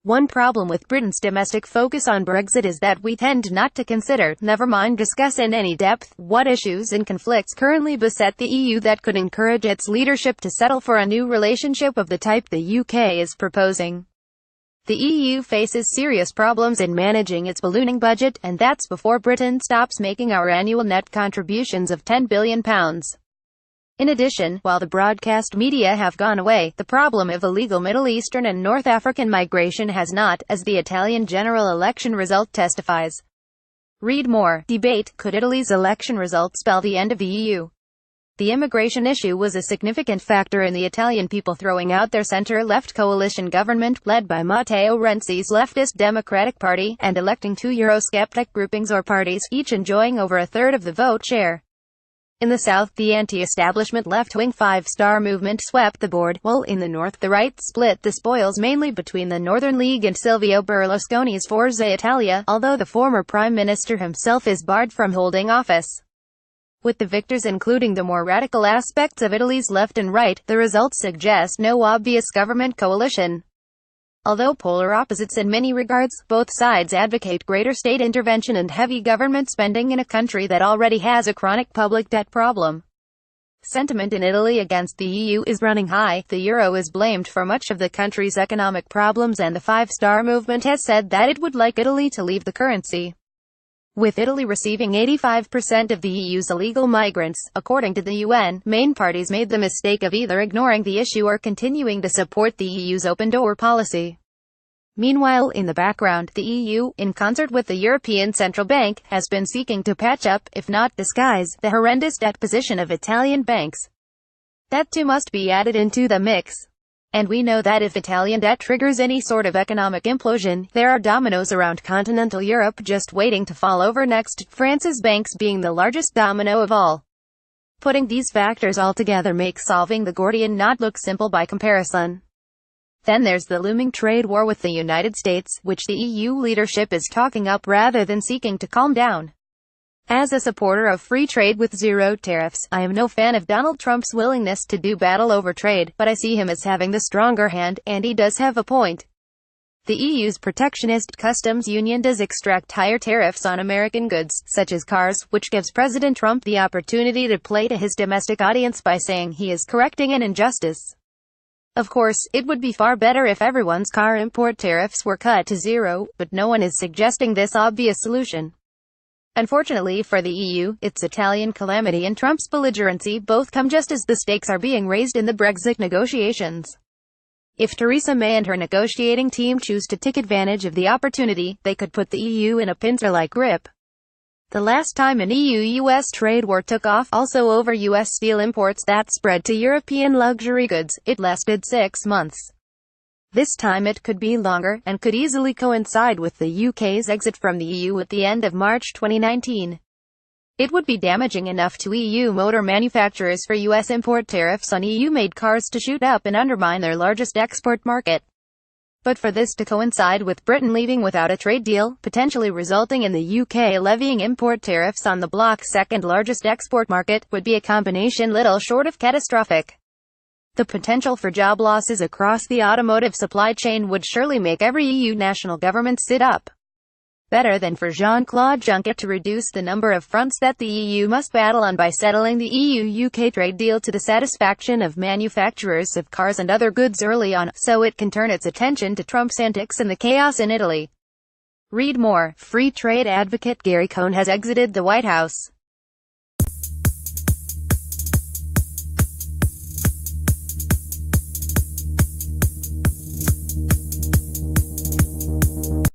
One problem with Britain's domestic focus on Brexit is that we tend not to consider, never mind discuss in any depth, what issues and conflicts currently beset the EU that could encourage its leadership to settle for a new relationship of the type the UK is proposing. The EU faces serious problems in managing its ballooning budget, and that's before Britain stops making our annual net contributions of £10 billion. In addition, while the broadcast media have gone away, the problem of illegal Middle Eastern and North African migration has not, as the Italian general election result testifies. Read more. Debate: could Italy's election result spell the end of the EU? The immigration issue was a significant factor in the Italian people throwing out their center-left coalition government, led by Matteo Renzi's leftist Democratic Party, and electing two eurosceptic groupings or parties, each enjoying over a third of the vote share. In the south, the anti-establishment left-wing Five Star Movement swept the board, while in the north, the right split the spoils mainly between the Northern League and Silvio Berlusconi's Forza Italia, although the former prime minister himself is barred from holding office. With the victors including the more radical aspects of Italy's left and right, the results suggest no obvious government coalition. Although polar opposites in many regards, both sides advocate greater state intervention and heavy government spending in a country that already has a chronic public debt problem. Sentiment in Italy against the EU is running high. The euro is blamed for much of the country's economic problems, and the Five Star Movement has said that it would like Italy to leave the currency. With Italy receiving 85% of the EU's illegal migrants, according to the UN, main parties made the mistake of either ignoring the issue or continuing to support the EU's open-door policy. Meanwhile, in the background, the EU, in concert with the European Central Bank, has been seeking to patch up, if not disguise, the horrendous debt position of Italian banks. That too must be added into the mix. And we know that if Italian debt triggers any sort of economic implosion, there are dominoes around continental Europe just waiting to fall over next, France's banks being the largest domino of all. Putting these factors all together makes solving the Gordian knot look simple by comparison. Then there's the looming trade war with the United States, which the EU leadership is talking up rather than seeking to calm down. As a supporter of free trade with zero tariffs, I am no fan of Donald Trump's willingness to do battle over trade, but I see him as having the stronger hand, and he does have a point. The EU's protectionist customs union does extract higher tariffs on American goods, such as cars, which gives President Trump the opportunity to play to his domestic audience by saying he is correcting an injustice. Of course, it would be far better if everyone's car import tariffs were cut to zero, but no one is suggesting this obvious solution. Unfortunately for the EU, its Italian calamity and Trump's belligerency both come just as the stakes are being raised in the Brexit negotiations. If Theresa May and her negotiating team choose to take advantage of the opportunity, they could put the EU in a pincer-like grip. The last time an EU-US trade war took off, also over US steel imports that spread to European luxury goods, it lasted 6 months. This time it could be longer, and could easily coincide with the UK's exit from the EU at the end of March 2019. It would be damaging enough to EU motor manufacturers for US import tariffs on EU-made cars to shoot up and undermine their largest export market. But for this to coincide with Britain leaving without a trade deal, potentially resulting in the UK levying import tariffs on the bloc's second largest export market, would be a combination little short of catastrophic. The potential for job losses across the automotive supply chain would surely make every EU national government sit up. Better than for Jean-Claude Juncker to reduce the number of fronts that the EU must battle on by settling the EU-UK trade deal to the satisfaction of manufacturers of cars and other goods early on, so it can turn its attention to Trump's antics and the chaos in Italy. Read more. Free trade advocate Gary Cohn has exited the White House.